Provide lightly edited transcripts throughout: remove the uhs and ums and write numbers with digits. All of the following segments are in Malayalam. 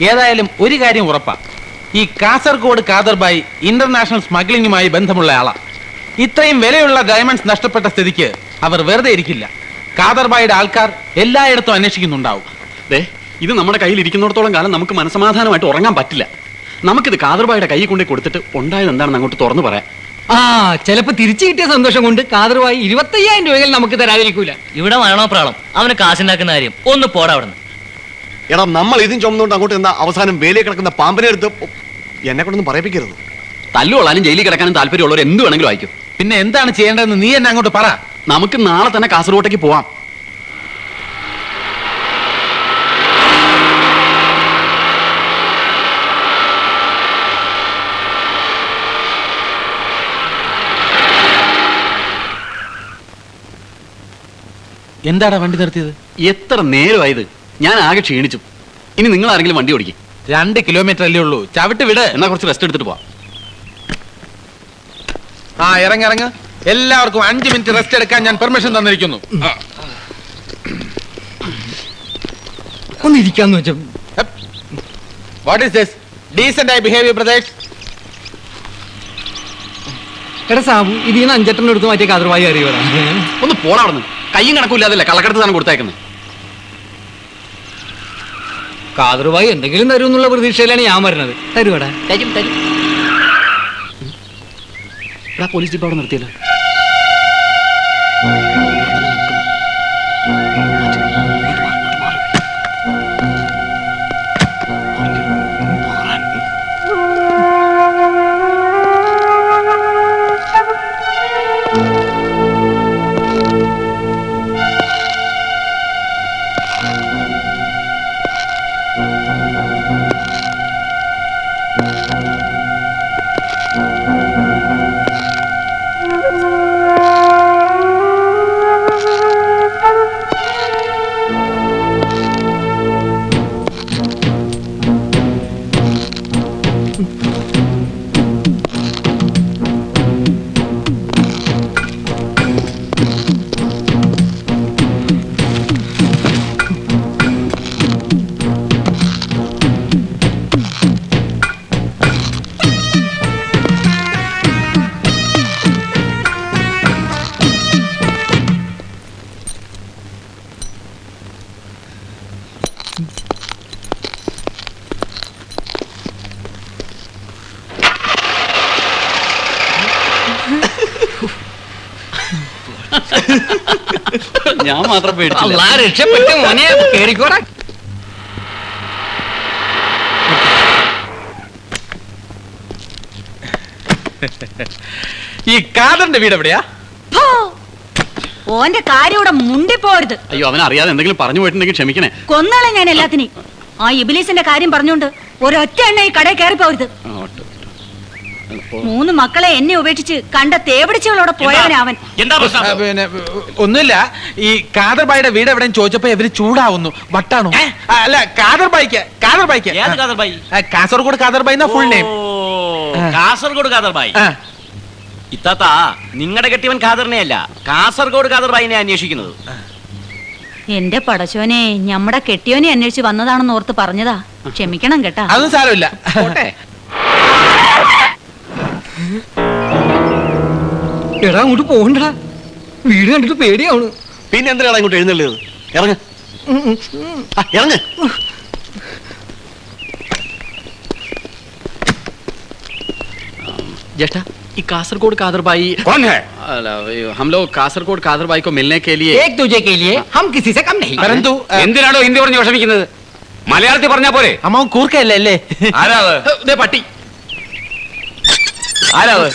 ഏതായാലും ഒരു കാര്യം ഉറപ്പാ, ഈ കാസർഗോഡ് കാദർബായി ഇന്റർനാഷണൽ സ്മഗ്ലിംഗുമായി ബന്ധമുള്ള ആളാ. ഇത്രയും വിലയുള്ള ഡയമണ്ട്സ് നഷ്ടപ്പെട്ട സ്ഥിതിക്ക് അവർ വെറുതെ ഇരിക്കില്ല. കാദർബായിയുടെ ആൾക്കാർ എല്ലായിടത്തും അന്വേഷിക്കുന്നുണ്ടാവും. ഇത് നമ്മുടെ കയ്യിൽ ഇരിക്കുന്നിടത്തോളം കാലം നമുക്ക് മനസമാധാനമായിട്ട് ഉറങ്ങാൻ പറ്റില്ല. നമുക്കിത് കാദർബായിയുടെ കൈ കൊണ്ടേ കൊടുത്തിട്ട് ഉണ്ടായത് എന്താണെന്ന് അങ്ങോട്ട് തുറന്നു പറയാം. ചിലപ്പോ തിരിച്ചു കിട്ടിയ സന്തോഷം കൊണ്ട് കാദർബായി 25,000 രൂപയിൽ നമുക്ക് തരാതിരിക്കൂല. ഇവിടെ വേണോ പ്രാളം, അവന് കാശുണ്ടാക്കുന്ന കാര്യം ഒന്ന് പോടാ അവിടെ നിന്ന്. എടാ, നമ്മൾ ഇതും ചുമന്നുകൊണ്ട് അങ്ങോട്ട് എന്താ അവസാനം വേലയെ കിടക്കുന്ന പാമ്പിനെ എടുത്ത് എന്നെ കൊണ്ടൊന്നും പറയിപ്പിക്കരുത്. തല്ലുകൊള്ളാനും ജയിലിൽ കിടക്കാനും താല്പര്യമുള്ളവർ എന്ത് വേണമെങ്കിലും അയക്കും. പിന്നെ എന്താണ് ചെയ്യേണ്ടതെന്ന് നീ എന്നെ അങ്ങോട്ട് പറ. നമുക്ക് നാളെ തന്നെ കാസർഗോട്ടേക്ക് പോവാം. എന്താടാ വണ്ടി നിർത്തിയത്? എത്ര നേരമായത്? ഞാൻ ആകെ ക്ഷീണിച്ചു. ഇനി നിങ്ങൾ ആരെങ്കിലും വണ്ടി ഓടിക്കും. 2 കിലോമീറ്റർ അല്ലേ ഉള്ളൂ, ചവിട്ട് വിട്. എന്നാ കുറച്ച് റെസ്റ്റ് എടുത്തിട്ട് പോവാം. ഇറങ്ങ്. എല്ലാവർക്കും 5 മിനിറ്റ് റെസ്റ്റ് എടുക്കാൻ ഞാൻ പെർമിഷൻ തന്നിരിക്കുന്നു. ഒന്ന് ഇരിക്കാന്ന് വെച്ചാ. What is this? ഡീസന്റ് ആയി ബിഹേവ് ബ്രദേഴ്സ്. എടാ സാബു, ഇതിന്ന് 5 എടുത്ത് മാറ്റിയ കാദർബായി അറിയൂടാ. ഒന്ന് പോടാ അവിടെ നിന്ന്. കയ്യും കണക്കൂല്ലാതല്ലേ കള്ളക്കടത്ത് സാധനം കൊടുത്തേക്കുന്നത്. കാദർബായി എന്തെങ്കിലും തരും എന്നുള്ള പ്രതീക്ഷയിലാണ് ഞാൻ വരുന്നത്. തരുവാടാ. തരും. പോലീസ് ജീപ്പ് അവിടെ നിർത്തിയല്ലോ. ഞാൻ മാത്രം പേടിച്ചില്ല. രക്ഷപ്പെട്ടു മോനെ, കേറിക്കോടാ. ഈ കാദറിന്റെ വീട് എവിടെയാ? ഓന്റെ കാര്യം ഇവിടെ മുണ്ടിപ്പോരുത്. അയ്യോ, അവനറിയാതെ എന്തെങ്കിലും പറഞ്ഞു പോയിട്ടുണ്ടെങ്കിൽ ക്ഷമിക്കണേ. കൊന്നാളെ ഞാൻ എല്ലാത്തിനെയും. ആ ഇബിലീസിന്റെ കാര്യം പറഞ്ഞോണ്ട് ഒരൊറ്റ എണ്ണ ഈ കടയിൽ കയറി പോരുത്. 3 മക്കളെ എന്നെ ഉപേക്ഷിച്ച് കണ്ട തേപിടിച്ചുകളോടെ പോയവനാവൻ. പിന്നെ ഒന്നുമില്ല, ഈ കാദർബായിയുടെ വീട് എവിടെയും ചോദിച്ചപ്പോ ഇവര് ചൂടാവുന്നു. വട്ടാണോ? അല്ല, കാദർബായിക്ക് കാസർഗോഡ് കാദർബായി എന്നാ ഫുൾ നെയിം. കാസർഗോഡ് കാദർബായി. ഇത്താത്ത, നിങ്ങളുടെ കെട്ടിയവൻ ഖാദറിനെയല്ല, കാസർഗോഡ് കാദർബായിനെ അന്വേഷിക്കുന്നത്. എന്റെ പടച്ചോനെ, ഞമ്മടെ കെട്ടിയോനെ അന്വേഷിച്ച് വന്നതാണെന്ന് ഓർത്ത് പറഞ്ഞതാ. ക്ഷമിക്കണം കേട്ടാ. അതൊന്നും സാരമില്ല. എടാ, അങ്ങോട്ട് പോകണ്ടടാ. വീട് കണ്ടിട്ട് പേടിയാവണ്. പിന്നെ എന്തിനാണ് അങ്ങോട്ട് എഴുന്നള്ളിയത്? ഇറങ്ങ്. ज्येष्ठा, ये कासरगोड कादरबाई कौन है? हम लोग कासरगोड कादरबाई को मिलने के लिए एक दूजे के लिए हम किसी से कम नहीं. परंतु എന്തിനാണോ ഹിന്ദി പറഞ്ഞു വിഷമിക്കുന്നത്? മലയാളത്തിൽ പറഞ്ഞാ പോരെ? അമ്മ കൂർക്കല്ലേ അല്ലേ? പട്ടി ആരാവ്?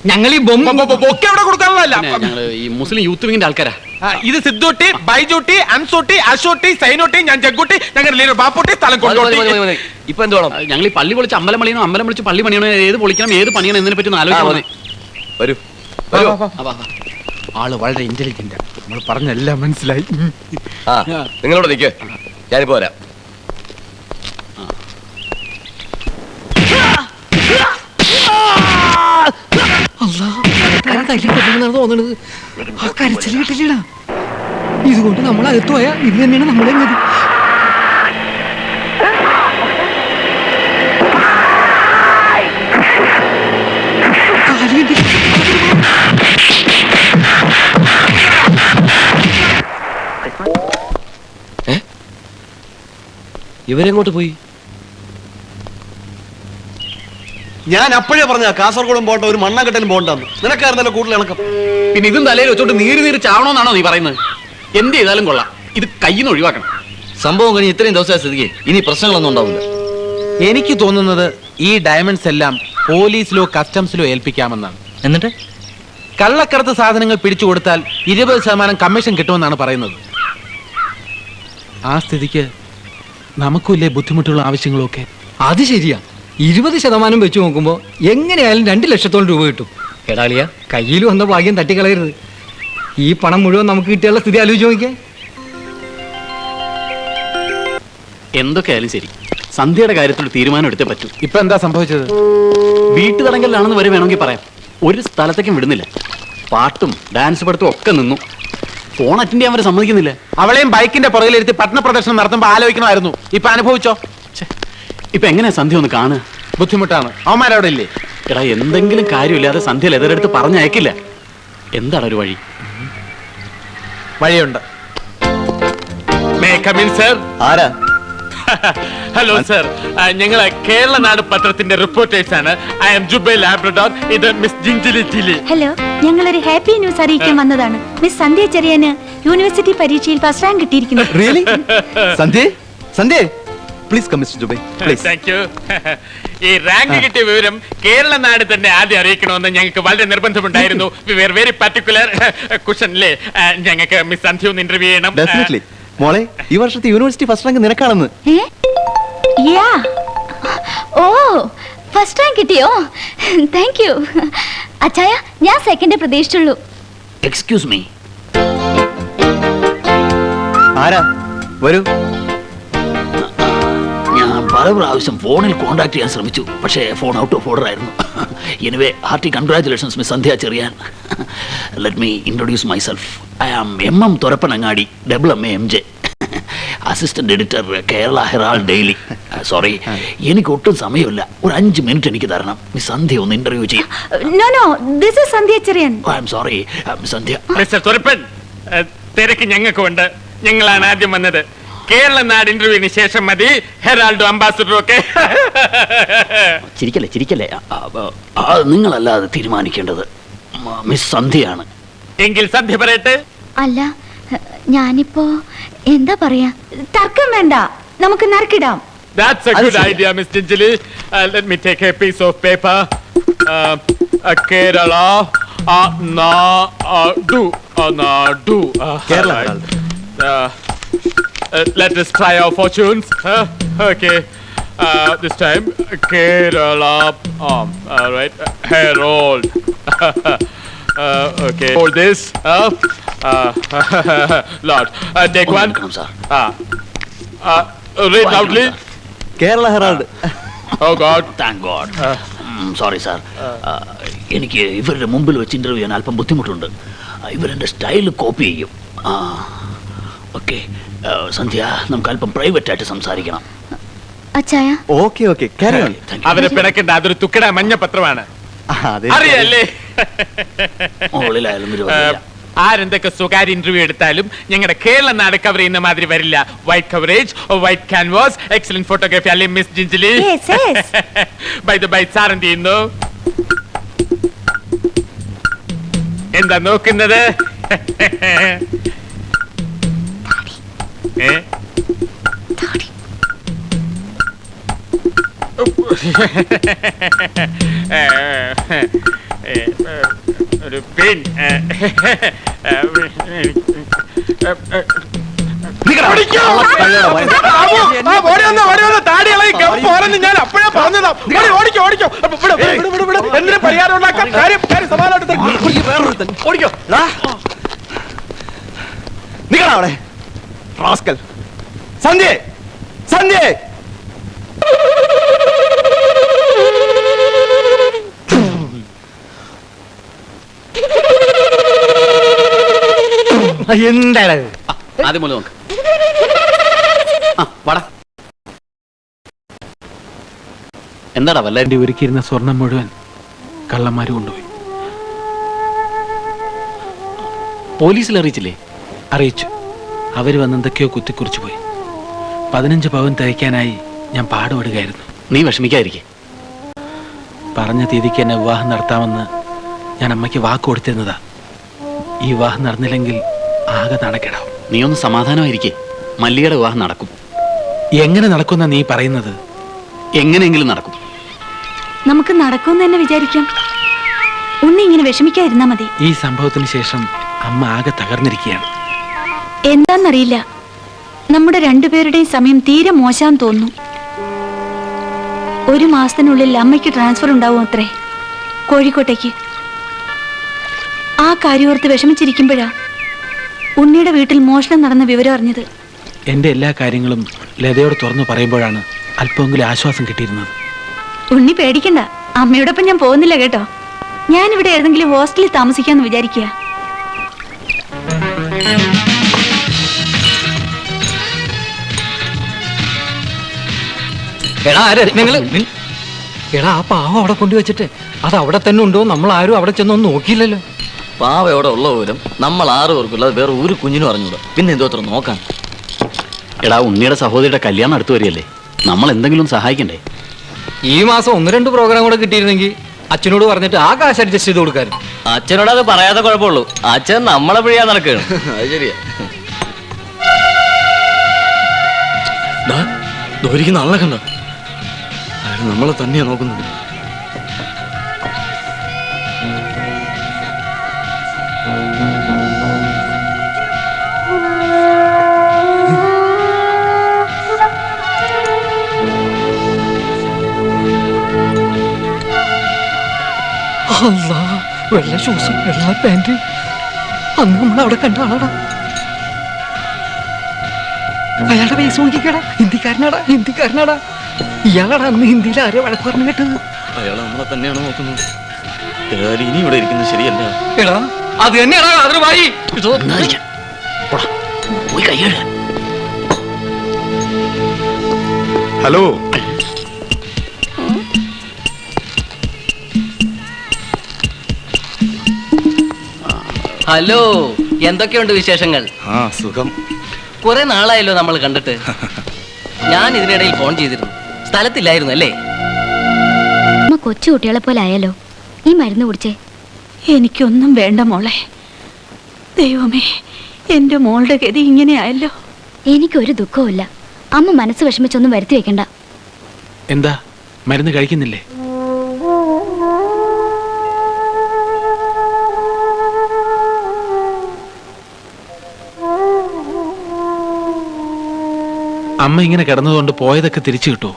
ഞങ്ങൾ ഈ ബൊക്കെ എവിടെ കൊടുക്കാനുള്ളതല്ല. ഞങ്ങള് ഈ മുസ്ലിം യൂത്ത് വിങ്ങിന്റെ ആൾക്കാരാ. ഇത് സിദ്ധൂട്ടി, ബൈജൂട്ടി, അൻസൂട്ടി, അശോട്ടി, സൈനോട്ടി, ഞാൻ ജഗ്ഗൂട്ടി, ഞങ്ങൾ ബാപ്പൂട്ടി, സ്ഥലം കൊണ്ടോട്ടി. ഇപ്പൊ എന്ത് വേണം? ഞങ്ങൾ ഈ പള്ളി പൊളിച്ച് അമ്പലം പണിയണോ, അമ്പലം പൊളിച്ച് പള്ളി പണിയണോ, ഏത് പൊളിക്കണം, ഏത് പണിയണം എന്നതിനെ പറ്റി ആലോചിക്കണം. വരൂ. ആള് വളരെ ഇന്റലിജന്റ്. നമ്മൾ പറഞ്ഞെല്ലാം മനസ്സിലായി. നിങ്ങളോട് നിൽക്ക്, ഞാനിപ്പോ വരാം. തോന്നണത് ആ കരച്ചിൽ കിട്ടില്ലടാ. ഇതുകൊണ്ട് നമ്മൾ അകത്ത് പോയാ ഇത് തന്നെയാണ് നമ്മുടെ ഗതി. ഇവരെങ്ങോട്ട് പോയി? ഞാൻ അപ്പോഴേ പറഞ്ഞ കാസർഗോഡും പോട്ടെ, ഒരു മണ്ണാങ്കട്ടലും പോണ്ടെന്ന്. നിനക്കായിരുന്നല്ലോ കൂടുതൽ ഇണക്കം. പിന്നെ ഇതും തലയിൽ വെച്ചോണ്ട് നീര് ചാവണോന്നാണോ നീ പറയുന്നത്? എന്ത് ചെയ്താലും കൊള്ളാം, ഇത് കയ്യിൽ നിന്ന് ഒഴിവാക്കണം. സംഭവം കഴിഞ്ഞ് ഇത്രയും ദിവസമായ സ്ഥിതിക്ക് ഇനി പ്രശ്നങ്ങളൊന്നും ഉണ്ടാവില്ല. എനിക്ക് തോന്നുന്നത് ഈ ഡയമണ്ട്സ് എല്ലാം പോലീസിലോ കസ്റ്റംസിലോ ഏൽപ്പിക്കാമെന്നാണ്. എന്നിട്ട് കള്ളക്കടത്ത് സാധനങ്ങൾ പിടിച്ചു കൊടുത്താൽ 20% കമ്മീഷൻ കിട്ടുമെന്നാണ് പറയുന്നത്. ആ സ്ഥിതിക്ക് നമുക്കില്ലേ ബുദ്ധിമുട്ടുള്ള ആവശ്യങ്ങളൊക്കെ. അത് ശരിയാ. 20% വെച്ച് നോക്കുമ്പോ എങ്ങനെയായാലും 2 ലക്ഷത്തോളം രൂപ കിട്ടും. എടാളിയ, കയ്യിൽ വന്ന ഭാഗ്യം തട്ടിക്കളയരുത്. ഈ പണം മുഴുവൻ നമുക്ക് കിട്ടിയുള്ള സ്ഥിതി ആലോചിച്ച് നോക്കിയേ. എന്തൊക്കെയായാലും ശരി, സന്ധ്യയുടെ കാര്യത്തിൽ ഒരു തീരുമാനം എടുത്തേ പറ്റൂ. ഇപ്പൊ എന്താ സംഭവിച്ചത്? വീട്ടു തടങ്കലിലാണെന്ന് വരെ വേണമെങ്കിൽ പറയാം. ഒരു സ്ഥലത്തേക്കും വിടുന്നില്ല. പാട്ടും ഡാൻസ് പഠിത്തം ഒക്കെ നിന്നു. ഫോൺ അറ്റൻഡ് ചെയ്യാൻ വരെ സമ്മതിക്കുന്നില്ല. അവളെയും ബൈക്കിന്റെ പുറകിലിരുത്തി പട്ടണ പ്രദർശനം നടത്തുമ്പോ ആലോചിക്കണമായിരുന്നു. ഇപ്പൊ അനുഭവിച്ചോ? ഇപ്പൊ എങ്ങനെയാ സന്ധ്യ ഒന്ന് കാണുക? ബുദ്ധിമുട്ടാണ്. അവന്മാരവിടെ ഇല്ലേ? എടാ, എന്തെങ്കിലും കാര്യമില്ലാതെ സന്ധ്യ ലെതറെടുത്ത് പറഞ്ഞയക്കില്ല. എന്താണ് ഒരു വഴി? വഴിയുണ്ട്. ആരാ? ഹലോ സർ, ഞങ്ങള് കേരള നാട് പത്രത്തിന്റെ റിപ്പോർട്ടേഴ്സ് ആണ്. I am Jubail Labrador. ഇത് മിസ് ജിഞ്ചിലി ജിലി. ഹലോ, ഞങ്ങളൊരു ഹാപ്പി ന്യൂസ് അറിയിക്കാൻ വന്നതാണ്. മിസ് സന്ധ്യ ചെറിയാന് യൂണിവേഴ്സിറ്റി പരീക്ഷയിൽ ഫസ്റ്റ് റാങ്ക് കിട്ടിയിരിക്കുന്നു. Really? Sandhya, Sandhya, please come mister Jubai, please. Thank you. ഈ റാങ്ക് കിട്ടിയ വിവരം കേരള നാട് തന്നെ ആദ്യം അറിയിക്കണമെന്ന് ഞങ്ങൾക്ക് വളരെ നിർബന്ധമുണ്ടായിരുന്നു. We very very particular. കുഷനിലെ ഞങ്ങൾക്ക് മിസ് സന്ധ്യ ഒന്ന് ഇന്റർവ്യൂ ചെയ്യണം. ഡെഫിനറ്റ്ലി. മോളെ, ഈ വർഷത്തെ യൂണിവേഴ്സിറ്റി ഫസ്റ്റ് റാങ്ക് നിനക്കാണെന്ന്. ഓ, ഫസ്റ്റ് റാങ്ക് കിട്ടിയോ? Thank you. അച്ചായ, ഞാൻ സെക്കൻഡ് പ്രതീക്ഷിച്ചുള്ളൂ. Excuse me. ആരാ? വരൂ. ഞാൻ പല പ്രാവശ്യം ഫോണിൽ കോൺടാക്ട് ചെയ്യാൻ ശ്രമിച്ചു, പക്ഷേ ഫോൺ ഔട്ട് ഓഫ് ഓർഡർ ആയിരുന്നു. Anyway, hearty congratulations miss Sandhya Cherian. Let me introduce myself. I am MM Thurappanangadi, MA MJ, assistant editor, Kerala Herald daily. Sorry, എനിക്ക് ഒട്ടും സമയമില്ല. ഒരു 5 മിനിറ്റ് എനിക്ക് തരണം. മിസ് സന്ധ്യ ഒന്ന് ഇന്റർവ്യൂ ചെയ്യും. No no, this is Sandhya Cheriyan. I am sorry Sandhya. Mister Thurappan, തിരക്ക് ഞങ്ങൾക്കുണ്ട്. ഞങ്ങളാണ് ആദ്യം വന്നത്. കേരള നാട് ഇന്റർവ്യൂവിന് ശേഷം മതി ഹെറാൾഡും അംബാസിഡറും ഒക്കെ. ചിരിക്കല്ലേ ചിരിക്കല്ലേ. നിങ്ങളല്ലാതെ തീരുമാനിക്കേണ്ടത് മിസ് സന്ധ്യയാണ്. എങ്കിൽ സന്ധ്യ പറയട്ടെ. അല്ല, ഞാനിപ്പോ എന്താ പറയാ? തർക്കം വേണ്ട, നമുക്ക് നറുക്കിടാം. That's a good idea, Miss Jinjili. Let me take a piece of paper. Kerala, Nadu. Kerala. Let us try our fortunes. Okay. This time, Kerala. All right. Herald. Okay. Hold this. Lord. Take one. Sir. Read loudly. Kerala Herald. Oh God. Thank God. Sorry sir, എനിക്ക് ഇവരുടെ മുമ്പിൽ വെച്ച് ഇന്റർവ്യൂ ചെയ്യാൻ അല്പം ബുദ്ധിമുട്ടുണ്ട്. ഇവരെന്റെ സ്റ്റൈൽ കോപ്പി ചെയ്യും. ഓക്കെ സന്ധ്യ, നമുക്ക് അല്പം പ്രൈവറ്റ് ആയിട്ട് സംസാരിക്കണം. അച്ചായ, ഓക്കെ ഓക്കെ, carry on. അവരെ പിണക്കണ്ട, അതൊരു തുക്കട മഞ്ഞ പത്രമാണ്. അറിയല്ലേ? മുകളിലായാലും വിരോധമില്ല. ആരെന്തൊക്കെ സ്വകാര്യ ഇന്റർവ്യൂ എടുത്താലും ഞങ്ങളുടെ കേരള നാട് കവർ ചെയ്യുന്ന മാതിരി വരില്ല. White coverage, white canvas, excellent photography അല്ലേ miss Jinchili? Yes, yes. By the by, sir എന്ത് ചെയ്യുന്നു? എന്താ നോക്കുന്നത്? ഒരു പെൻ. ഞാൻ അപ്പോഴേ പറഞ്ഞതാ. ഓടിക്കോ. എന്തിനു പരിഹാരം ഉണ്ടാക്കാം? കാര്യം സമാധാനമായിട്ട് ഓടിക്കോ. നിക്കടാ അവിടെ, റാസ്കൽ. സന്ധ്യ, സന്ധ്യ. എന്താണ് ആദ്യം പോലെ നോക്ക്. വാടാ. എന്താടാ വല്ല ഒരുക്കിയിരുന്ന സ്വർണം മുഴുവൻ കള്ളന്മാര് കൊണ്ടുപോയി. പോലീസിൽ അറിയിച്ചില്ലേ? അറിയിച്ചു. അവര് വന്ന് എന്തൊക്കെയോ കുത്തിക്കുറിച്ചു പോയി. 15 പവൻ തികയ്ക്കാനായി ഞാൻ പാടുപെടുകയായിരുന്നു. നീ വിഷമിക്കാതിരിക്കെ. പറഞ്ഞ തീയതിക്ക് എന്നെ വിവാഹം നടത്താമെന്ന് ഞാൻ അമ്മയ്ക്ക് വാക്ക് കൊടുത്തിരുന്നതാ. ഈ വിവാഹം നടന്നില്ലെങ്കിൽ ആകെ നാണക്കേടാവും. നീ ഒന്ന് സമാധാനമായിരിക്കെ. മല്ലികയുടെ വിവാഹം നടക്കും. എങ്ങനെ നടക്കുന്ന നീ പറയുന്നത്? എങ്ങനെയെങ്കിലും നടക്കും. നമുക്ക് നടക്കുമെന്ന് തന്നെ വിചാരിക്കാം. ഉണ്ണി ഇങ്ങനെ വിഷമിക്കാതിരുന്നാ മതി. ഈ സംഭവത്തിന് ശേഷം അമ്മ ആകെ തകർന്നിരിക്കുകയാണ്. എന്താന്നറിയില്ല, നമ്മുടെ രണ്ടുപേരുടെയും സമയം തീരെ മോശാന്ന് തോന്നുന്നു. 1 മാസത്തിനുള്ളിൽ അമ്മയ്ക്ക് ട്രാൻസ്ഫർ ഉണ്ടാവും അത്രേ, കോഴിക്കോട്ടേക്ക്. ആ കാര്യോർത്ത് വിഷമിച്ചിരിക്കുമ്പോഴാ ഉണ്ണിയുടെ വീട്ടിൽ മോഷണം നടന്ന വിവരം അറിഞ്ഞത്. എൻ്റെ എല്ലാ കാര്യങ്ങളും ലതയോട് തുറന്നു പറയുമ്പോഴാണ് അല്പമെങ്കിലും ആശ്വാസം കിട്ടിയിരുന്നത്. ഉണ്ണി പേടിക്കണ്ട, അമ്മയോടൊപ്പം ഞാൻ പോകുന്നില്ല കേട്ടോ. ഞാനിവിടെ ഏതെങ്കിലും ഹോസ്റ്റലിൽ താമസിക്കാന്ന് വിചാരിക്കുക. എടാ ആ പാവം അവിടെ കൊണ്ടുവച്ചിട്ട് അത് അവിടെ തന്നെ ഉണ്ടോ? നമ്മൾ ആരും അവിടെ ചെന്നൊന്നും നോക്കിയില്ലല്ലോ. പാവ എവിടെ ഉള്ള വിവരം നമ്മൾ 6 പേർക്കുള്ള വേറെ ഒരു കുഞ്ഞിനും അറിഞ്ഞൂടാ. പിന്നെ എന്തോ അത്ര നോക്കാൻ. എടാ, ഉണ്ണിയുടെ സഹോദരിയുടെ കല്യാണം അടുത്ത് വരികയല്ലേ, നമ്മൾ എന്തെങ്കിലും സഹായിക്കണ്ടേ? ഈ മാസം 1-2 പ്രോഗ്രാം കൂടെ കിട്ടിയിരുന്നെങ്കിൽ അച്ഛനോട് പറഞ്ഞിട്ട് ആ കാശ് അഡ്ജസ്റ്റ് ചെയ്ത് കൊടുക്കാറ്. അച്ഛനോട് അത് പറയാതെ കുഴപ്പമുള്ളൂ. അച്ഛൻ നമ്മളെ പിഴിയാൻ നടക്കുകയാണ്. അത് ശരിയാ. ദോരിക്കുന്ന ആളെ കണ്ടോ? അയാൾ നമ്മളെ തന്നെയാ നോക്കുന്നത്. അല്ലാ, വെള്ള ഷൂസും വെള്ള പാന്റ്. അന്ന് നമ്മൾ അവിടെ കണ്ട ആളാടാ. അയാളുടെ പൈസ നോക്കിക്കടാ. ഹിന്ദിക്കാരനാടാ. ഇയാളാടാ അന്ന് ഹിന്ദിയിൽ ആരോ വഴക്ക് പറഞ്ഞു കേട്ടത്. അയാൾ നമ്മളെ തന്നെയാണ് നോക്കുന്നത്. ഏതായാലും ഇനി ഇവിടെ ഇരിക്കുന്നത് ശരിയല്ല. എടാ, അത് തന്നെയാടാ കാതർബായി. പോയി കൈയ്യട. ഹലോ, ഹലോ, എന്തൊക്കെയുണ്ട് വിശേഷങ്ങൾ? ആ സുഖം. കുറെ നാളായല്ലോ നമ്മൾ കണ്ടിട്ട്. ഞാൻ ഇതിനിടയിൽ ഫോൺ ചെയ്തിരുന്നു, സ്ഥലത്തില്ലായിരുന്നു അല്ലേ? അമ്മ കൊച്ചു കുട്ടികളെ പോലെ ആയാലോ. ഈ മരുന്ന് കുടിച്ചേ. എനിക്കൊന്നും വേണ്ട മോളെ. ദൈവമേ, എന്റെ മോളുടെ ഗതി ഇങ്ങനെയായല്ലോ. എനിക്കൊരു ദുഃഖവുമില്ല. അമ്മ മനസ്സ് വിഷമിച്ചൊന്നും വരുത്തി വെക്കണ്ട. എന്താ, മരുന്ന് കഴിക്കുന്നില്ലേ? അമ്മ ഇങ്ങനെ കിടന്നതുകൊണ്ട് പോയതൊക്കെ തിരിച്ചു കിട്ടുമോ?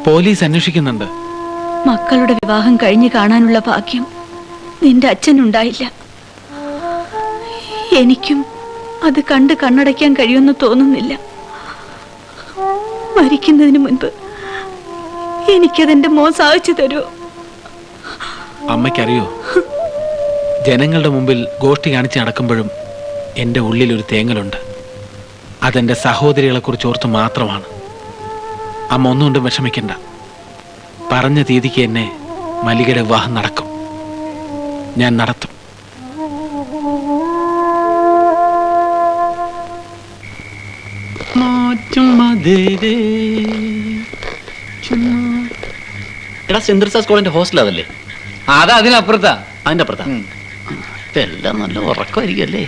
പോലീസ് അന്വേഷിക്കുന്നുണ്ട്. മക്കളുടെ വിവാഹം കഴിഞ്ഞ് കാണാനുള്ള ഭാഗ്യം നിന്റെ അച്ഛനുണ്ടായില്ല. എനിക്കും അത് കണ്ട് കണ്ണടയ്ക്കാൻ കഴിയുമെന്ന് തോന്നുന്നില്ല. മരിക്കുന്നതിന് മുൻപ് എനിക്കതെന്റെ മോൻ സാധിച്ചു തരുമോ? അമ്മയ്ക്കറിയോ, ജനങ്ങളുടെ മുമ്പിൽ ഗോഷ്ഠി കാണിച്ച് നടക്കുമ്പോഴും എൻ്റെ ഉള്ളിലൊരു തേങ്ങലുണ്ട്. അതെൻ്റെ സഹോദരികളെ കുറിച്ച് ഓർത്ത് മാത്രമാണ്. അമ്മ ഒന്നുകൊണ്ടും വിഷമിക്കണ്ട. പറഞ്ഞ തീയതിക്ക് എന്നെ മല്ലികയുടെ വിവാഹം നടക്കും. ഞാൻ നടത്തും. എടാ, സെന്റ് തെരേസാസ് കോളേജിന്റെ ഹോസ്റ്റൽ അതല്ലേ? അത് അതിനപ്പുറത്താ. അതിന്റെ അപ്പുറത്താ. ഇതെല്ലാം നല്ല ഉറക്കമായിരിക്കും അല്ലേ?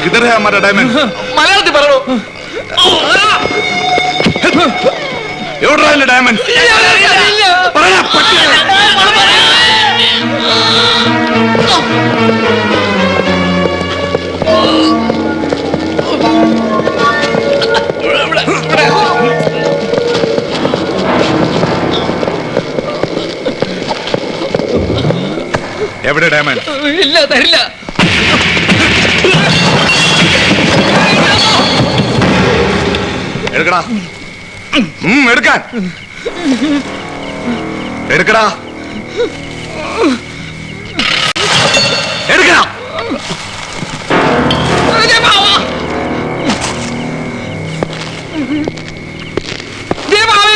किधर है हमारा डायमंड? മലയാളത്തിൽ പറയൂ. എവിടെയാണ് ഡയമണ്ട്? പറയാ പട്ടികളെ. എവിടെ ഡയമണ്ട്? ഇല്ല, തരില്ല. എടുക്കടാ. എടുക്കാൻ എടുക്കടാ. എടുക്കണം.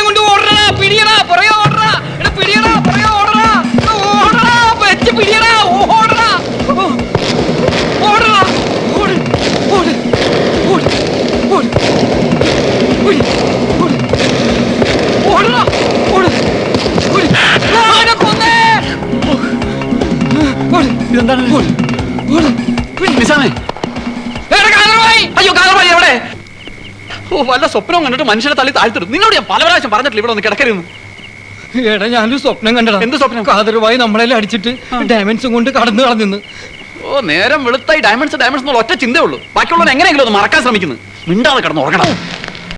കൊണ്ട് ഓടറാ, പിടിയടാ, പുറകെ ഓടറാ, പിടിയടാ, പുറകെ ഓടറാ, ഓടറാ, വെച്ച് പിടിയടാ, ഓടറാ, ഓടറാ, ഓട്, ഓട്, ഓട്, ഓട്, ഓട്, ഓട്, ഓടറാ, ഓട്, ഓട്, അവനെ കൊന്നേ, ഓട്, ഇതെന്താണ്? ഓട്, ഓട്, നിസാമേ, എടാ കാലമായി, അയ്യോ കാലമായി എവിടെ? ഓ, വല്ല സ്വപ്നവും കണ്ടിട്ട് മനുഷ്യനെ തള്ളി താഴ്ത്തിടും. നിന്നോട് ഞാൻ പല പ്രാവശ്യം പറഞ്ഞിട്ടില്ല ഇവിടെ ഒന്ന് കിടക്കരുന്ന്. എടാ ഞാനൊരു സ്വപ്നം കണ്ടടാ. എന്ത് സ്വപ്നം? കാതറുമായി നമ്മളെല്ലാം അടിച്ചിട്ട് ഡയമണ്ട്സും കൊണ്ട് കടന്നു കളഞ്ഞു. ഓ, നേരം വെളുത്തായി ഡയമണ്ട്സ് ഡയമണ്ട്സ് എന്നുള്ള ഒറ്റ ചിന്തയുള്ളൂ. ബാക്കിയുള്ളവർ എങ്ങനെയെങ്കിലും ഒന്ന് മറക്കാൻ ശ്രമിക്കുന്നു. മിണ്ടാതെ കിടന്ന് ഉറങ്ങണം.